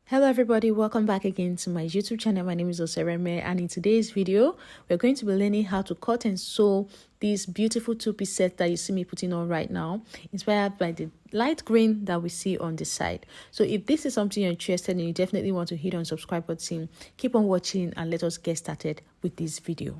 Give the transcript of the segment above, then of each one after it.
Hello everybody, welcome back again to my YouTube channel. My name is Osereme, and in today's video we're going to be learning how to cut and sew this beautiful two-piece set that you see me putting on right now, inspired by the light green that we see on the side. So if this is something you're interested in, you definitely want to hit on subscribe button. Keep on watching and let us get started with this video.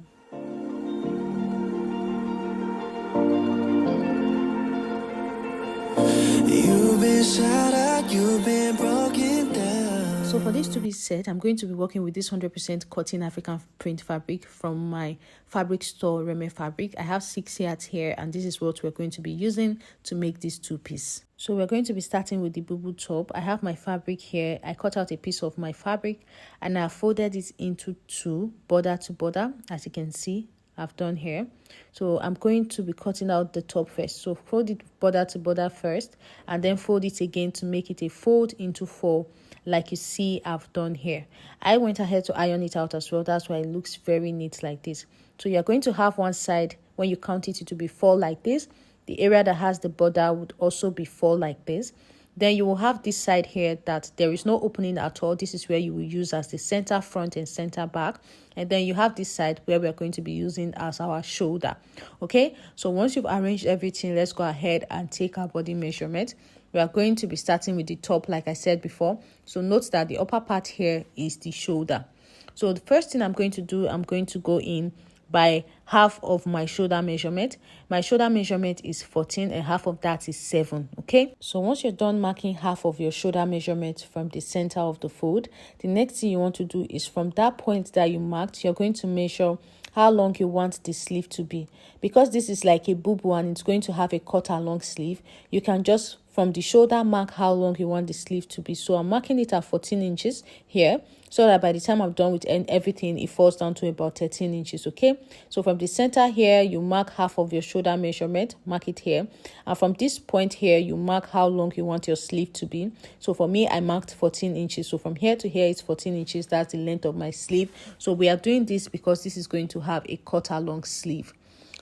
You've been shattered, you've been broken down. So for this two-piece set, I'm going to be working with this 100% cotton African print fabric from my fabric store, Reme Fabric. I have 6 yards here, and this is what we're going to be using to make this two-piece. So we're going to be starting with the bubu top. I have my fabric here. I cut out a piece of my fabric and I folded it into two, border to border, as you can see I've done here. So I'm going to be cutting out the top first. So fold it border to border first, and then fold it again to make it a fold into 4, like you see I've done here. I went ahead to iron it out as well. That's why it looks very neat like this. So you're going to have one side, when you count it, to be 4 like this. The area that has the border would also be 4 like this. Then you will have this side here that there is no opening at all. This is where you will use as the center front and center back. And then you have this side where we are going to be using as our shoulder. Okay, so once you've arranged everything, let's go ahead and take our body measurement. We are going to be starting with the top, like I said before. So note that the upper part here is the shoulder. So the first thing I'm going to do, I'm going to go in by half of my shoulder measurement. My shoulder measurement is 14 and half of that is 7. Okay, so once you're done marking half of your shoulder measurement from the center of the fold, the next thing you want to do is from that point that you marked, you're going to measure how long you want the sleeve to be. Because this is like a bubu and it's going to have a cut along sleeve, you can just from the shoulder mark how long you want the sleeve to be. So I'm marking it at 14 inches here, so that by the time I'm done with everything, it falls down to about 13 inches. Okay, so from the center here, you mark half of your shoulder measurement, mark it here, and from this point here, you mark how long you want your sleeve to be. So for me, I marked 14 inches. So from here to here, it's 14 inches. That's the length of my sleeve. So we are doing this because this is going to have a cut along sleeve.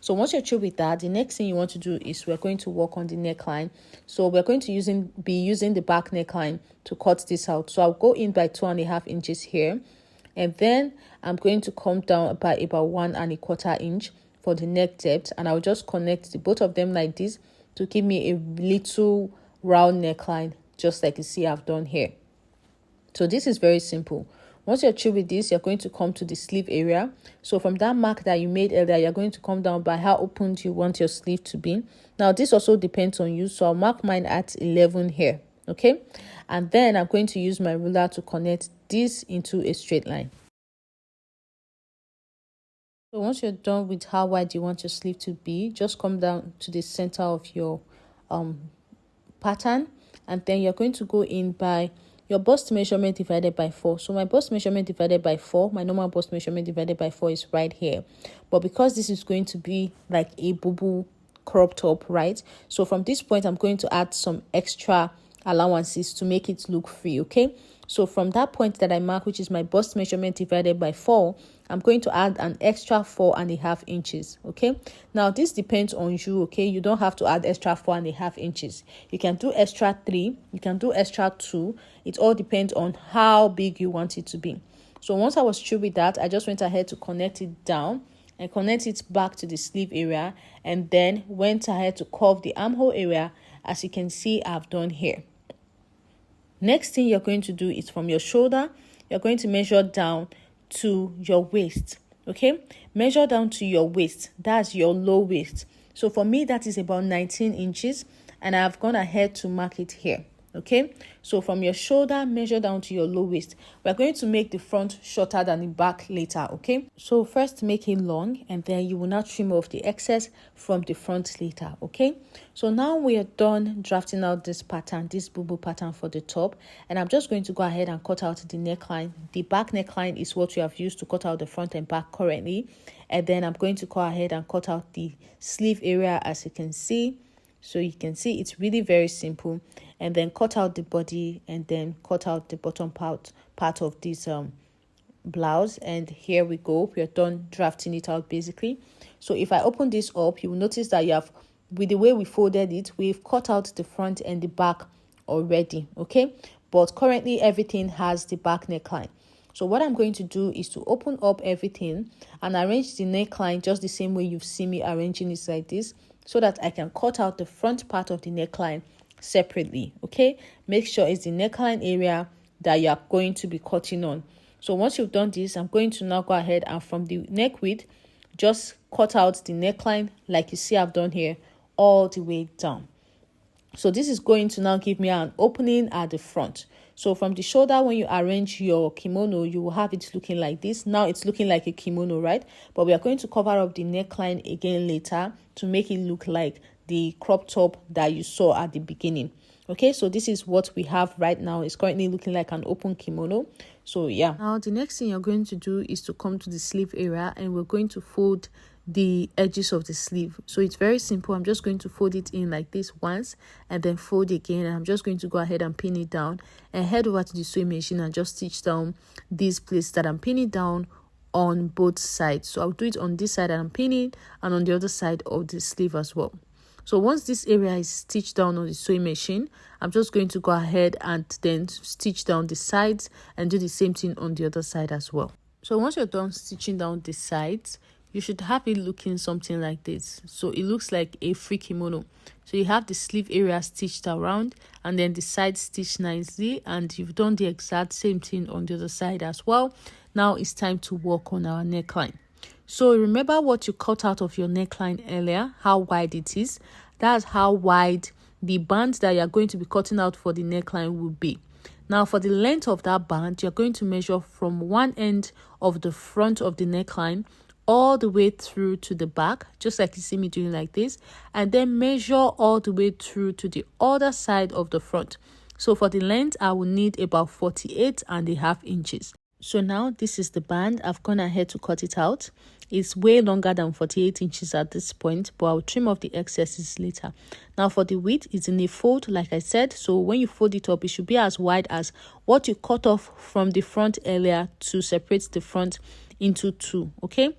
So once you're through with that, the next thing you want to do is we're going to work on the neckline. So we're going to be using the back neckline to cut this out. So I'll go in by 2.5 inches here, and then I'm going to come down by about 1.25 inch for the neck depth, and I'll just connect the both of them like this to give me a little round neckline, just like you see I've done here. So this is very simple. Once you're through with this, you're going to come to the sleeve area. So from that mark that you made earlier, you're going to come down by how open you want your sleeve to be. Now, this also depends on you. So I'll mark mine at 11 here. Okay. And then I'm going to use my ruler to connect this into a straight line. So once you're done with how wide you want your sleeve to be, just come down to the center of your pattern. And then you're going to go in by your bust measurement divided by 4. So my bust measurement divided by 4, my normal bust measurement divided by 4 is right here. But because this is going to be like a bubu crop top, right? So from this point, I'm going to add some extra allowances to make it look free, okay? So from that point that I mark, which is my bust measurement divided by 4, I'm going to add an extra 4.5 inches, okay? Now, this depends on you, okay? You don't have to add extra 4.5 inches. You can do extra 3, you can do extra 2. It all depends on how big you want it to be. So once I was through with that, I just went ahead to connect it down and connect it back to the sleeve area, and then went ahead to curve the armhole area, as you can see I've done here. Next thing you're going to do is from your shoulder, you're going to measure down to your waist. Okay, measure down to your waist. That's your low waist. So for me, that is about 19 inches, and I've gone ahead to mark it here. Okay, so from your shoulder, measure down to your low waist. We're going to make the front shorter than the back later. Okay, so first make it long, and then you will now trim off the excess from the front later. Okay, so now we are done drafting out this pattern, this bubu pattern for the top, and I'm just going to go ahead and cut out the neckline. The back neckline is what we have used to cut out the front and back currently, and then I'm going to go ahead and cut out the sleeve area, as you can see. So you can see it's really very simple, and then cut out the body, and then cut out the bottom part of this blouse. And here we go, we are done drafting it out basically. So if I open this up, you will notice that you have, with the way we folded it, we've cut out the front and the back already. Okay, but currently everything has the back neckline. So what I'm going to do is to open up everything and arrange the neckline just the same way you've seen me arranging it like this, so that I can cut out the front part of the neckline separately. Okay, make sure it's the neckline area that you are going to be cutting on. So once you've done this, I'm going to now go ahead and from the neck width, just cut out the neckline like you see I've done here all the way down. So this is going to now give me an opening at the front. So from the shoulder, when you arrange your kimono, you will have it looking like this. Now it's looking like a kimono, right? But we are going to cover up the neckline again later to make it look like the crop top that you saw at the beginning. Okay, so this is what we have right now. It's currently looking like an open kimono. So yeah. Now the next thing you're going to do is to come to the sleeve area, and we're going to fold the edges of the sleeve. So it's very simple. I'm just going to fold it in like this once and then fold again, and I'm just going to go ahead and pin it down and head over to the sewing machine and just stitch down these places that I'm pinning down on both sides. So I'll do it on this side that I'm pinning and on the other side of the sleeve as well. So once this area is stitched down on the sewing machine, I'm just going to go ahead and then stitch down the sides and do the same thing on the other side as well. So once you're done stitching down the sides, you should have it looking something like this. So it looks like a free kimono. So you have the sleeve area stitched around and then the side stitched nicely, and you've done the exact same thing on the other side as well. Now it's time to work on our neckline. So remember what you cut out of your neckline earlier, how wide it is. That's how wide the band that you're going to be cutting out for the neckline will be. Now for the length of that band, you're going to measure from one end of the front of the neckline all the way through to the back, just like you see me doing like this, and then measure all the way through to the other side of the front. So for the length, I will need about 48.5 inches. So now this is the band. I've gone ahead to cut it out. It's way longer than 48 inches at this point, but I'll trim off the excesses later. Now for the width, it's in a fold like I said. So when you fold it up, it should be as wide as what you cut off from the front earlier to separate the front into two. Okay,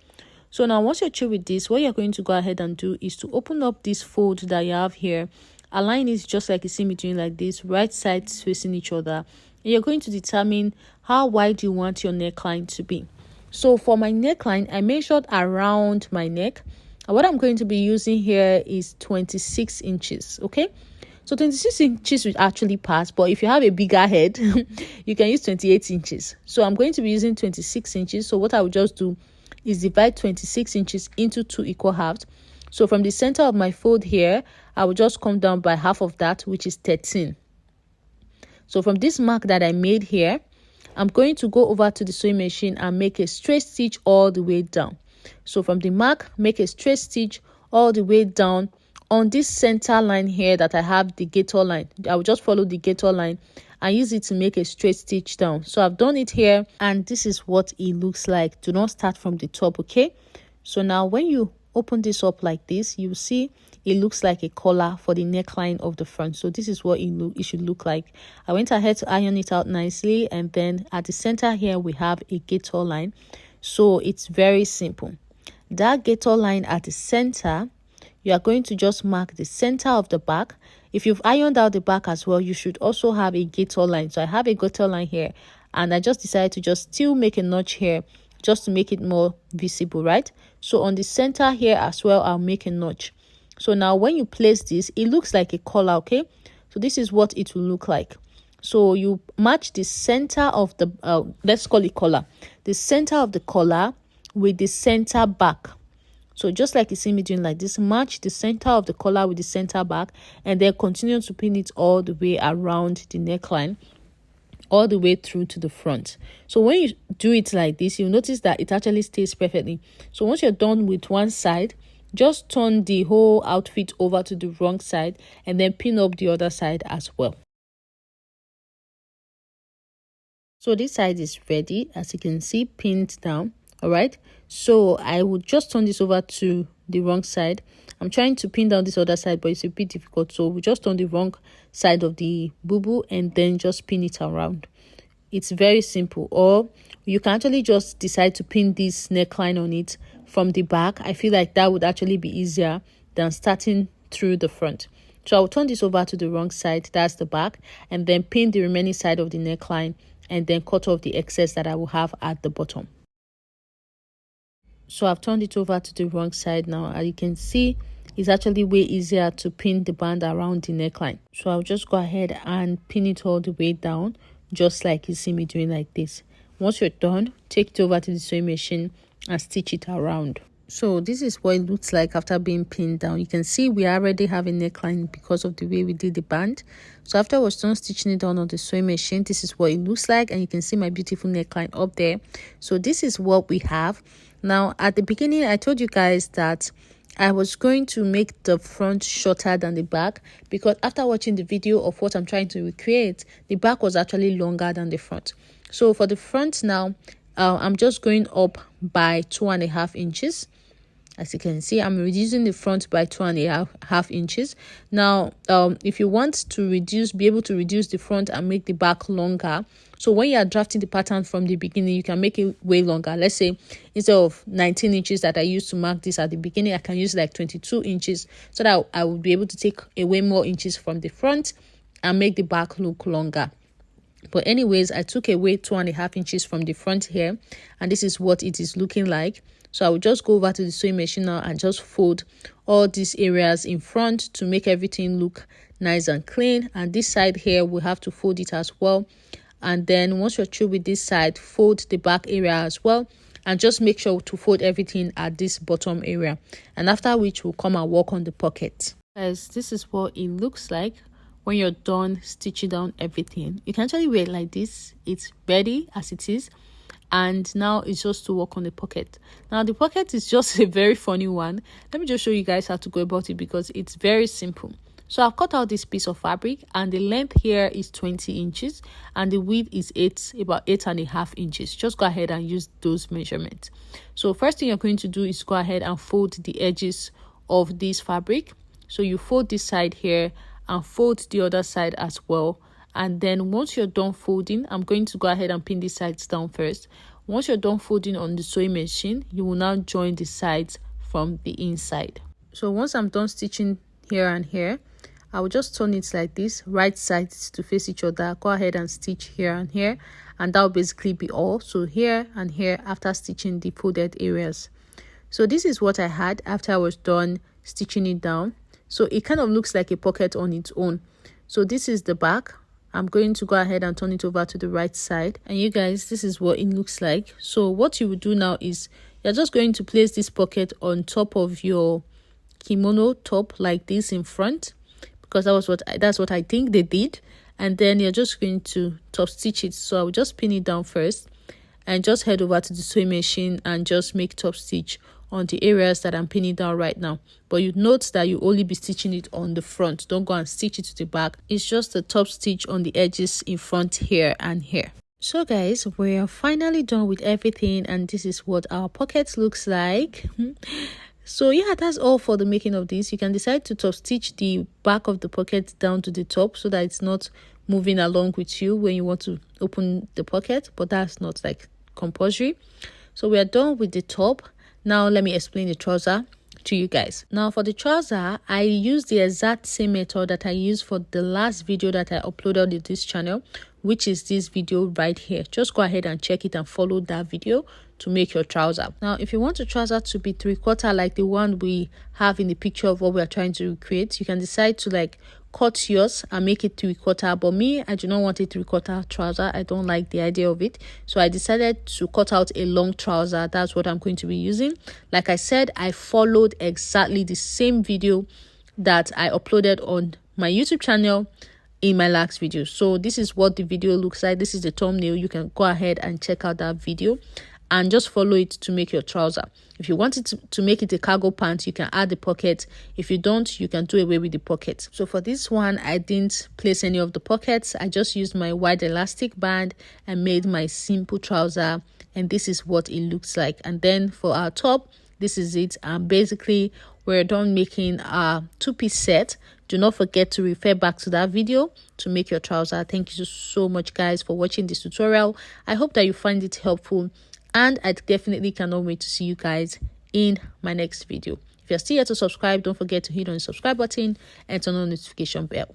so now once you're through with this, what you're going to go ahead and do is to open up this fold that you have here. Align it just like you see me doing like this, right sides facing each other. And you're going to determine how wide you want your neckline to be. So for my neckline, I measured around my neck, and what I'm going to be using here is 26 inches. Okay, so 26 inches will actually pass, but if you have a bigger head you can use 28 inches. So I'm going to be using 26 inches. So what I will just do is divide 26 inches into 2 equal halves. So from the center of my fold here, I will just come down by half of that, which is 13. So from this mark that I made here, I'm going to go over to the sewing machine and make a straight stitch all the way down. So from the mark, make a straight stitch all the way down on this center line here that I have the gator line. I will just follow the gator line and use it to make a straight stitch down. So I've done it here, and this is what it looks like. Do not start from the top. Okay, so now when you open this up like this, you see it looks like a collar for the neckline of the front. So this is what it should look like. I went ahead to iron it out nicely, and then at the center here we have a gator line. So it's very simple. That gator line at the center, you are going to just mark the center of the back. If you've ironed out the back as well, you should also have a gator line. So I have a gator line here, and I just decided to just still make a notch here just to make it more visible, right? So on the center here as well, I'll make a notch. So now when you place this, it looks like a collar. Okay, so this is what it will look like. So you match the center of the let's call it collar, the center of the collar with the center back. So just like you see me doing like this, match the center of the collar with the center back, and then continue to pin it all the way around the neckline, all the way through to the front. So when you do it like this, you'll notice that it actually stays perfectly. So once you're done with one side, just turn the whole outfit over to the wrong side and then pin up the other side as well. So this side is ready, as you can see, pinned down. All right, so I will just turn this over to the wrong side. I'm trying to pin down this other side, but it's a bit difficult. So we just turn the wrong side of the bubu and then just pin it around. It's very simple. Or you can actually just decide to pin this neckline on it from the back. I feel like that would actually be easier than starting through the front. So I'll turn this over to the wrong side, that's the back, and then pin the remaining side of the neckline and then cut off the excess that I will have at the bottom. So I've turned it over to the wrong side now. As you can see, it's actually way easier to pin the band around the neckline. So I'll just go ahead and pin it all the way down, just like you see me doing like this. Once you're done, take it over to the sewing machine and stitch it around. So this is what it looks like after being pinned down. You can see we already have a neckline because of the way we did the band. So after I was done stitching it down on the sewing machine, this is what it looks like, and you can see my beautiful neckline up there. So this is what we have. Now at the beginning I told you guys that I was going to make the front shorter than the back, because after watching the video of what I'm trying to recreate, the back was actually longer than the front. So for the front now, I'm just going up by 2.5 inches. As you can see, I'm reducing the front by 2.5 inches. Now, if you want to be able to reduce the front and make the back longer, so when you are drafting the pattern from the beginning, you can make it way longer. Let's say instead of 19 inches that I used to mark this at the beginning, I can use like 22 inches so that I will be able to take away more inches from the front and make the back look longer. But anyways, I took away 2.5 inches from the front here, and this is what it is looking like. So I will just go over to the sewing machine now and just fold all these areas in front to make everything look nice and clean. And this side here, we have to fold it as well. And then once you're through with this side, fold the back area as well, and just make sure to fold everything at this bottom area. And after which, we'll come and work on the pocket. Guys, this is what it looks like when you're done stitching down everything. You can actually wear it like this. It's ready as it is. And now it's just to work on the pocket. Now the pocket is just a very funny one. Let me just show you guys how to go about it, because it's very simple. So I've cut out this piece of fabric, and the length here is 20 inches and the width is about 8.5 inches. Just go ahead and use those measurements. So first thing you're going to do is go ahead and fold the edges of this fabric. So you fold this side here and fold the other side as well. And then once you're done folding, I'm going to go ahead and pin these sides down first. Once you're done folding on the sewing machine, you will now join the sides from the inside. So once I'm done stitching here and here, I will just turn it like this, right sides to face each other. Go ahead and stitch here and here, and that will basically be all. So here and here after stitching the folded areas. So this is what I had after I was done stitching it down. So it kind of looks like a pocket on its own. So this is the back. I'm going to go ahead and turn it over to the right side, and you guys, this is what it looks like. So what you will do now is you're just going to place this pocket on top of your kimono top like this in front, because that's what I think they did. And then you're just going to top stitch it. So I will just pin it down first and just head over to the sewing machine and just make top stitch on the areas that I'm pinning down right now. But you note that you only be stitching it on the front. Don't go and stitch it to the back. It's just the top stitch on the edges in front here and here. So guys, we're finally done with everything, and this is what our pocket looks like. So yeah, that's all for the making of this. You can decide to top stitch the back of the pocket down to the top so that it's not moving along with you when you want to open the pocket, but that's not like compulsory. So we are done with the top. Now let me explain the trouser to you guys. Now for the trouser, I use the exact same method that I used for the last video that I uploaded on this channel, which is this video right here. Just go ahead and check it and follow that video to make your trouser. Now if you want your trouser to be 3/4 like the one we have in the picture of what we are trying to create, you can decide to like cut yours and make it 3/4. But me, I do not want a 3/4 trouser. I don't like the idea of it, so I decided to cut out a long trouser. That's what I'm going to be using. Like I said, I followed exactly the same video that I uploaded on my YouTube channel in my last video. So this is what the video looks like. This is the thumbnail. You can go ahead and check out that video and just follow it to make your trouser. If you want it to make it a cargo pant, you can add the pocket. If you don't, you can do away with the pocket. So for this one, I didn't place any of the pockets. I just used my wide elastic band and made my simple trouser, and this is what it looks like. And then for our top, this is it. And basically we're done making a two-piece set. Do not forget to refer back to that video to make your trouser. Thank you so much guys for watching this tutorial. I hope that you find it helpful, and I definitely cannot wait to see you guys in my next video. If you're still here to subscribe, don't forget to hit on the subscribe button and turn on the notification bell.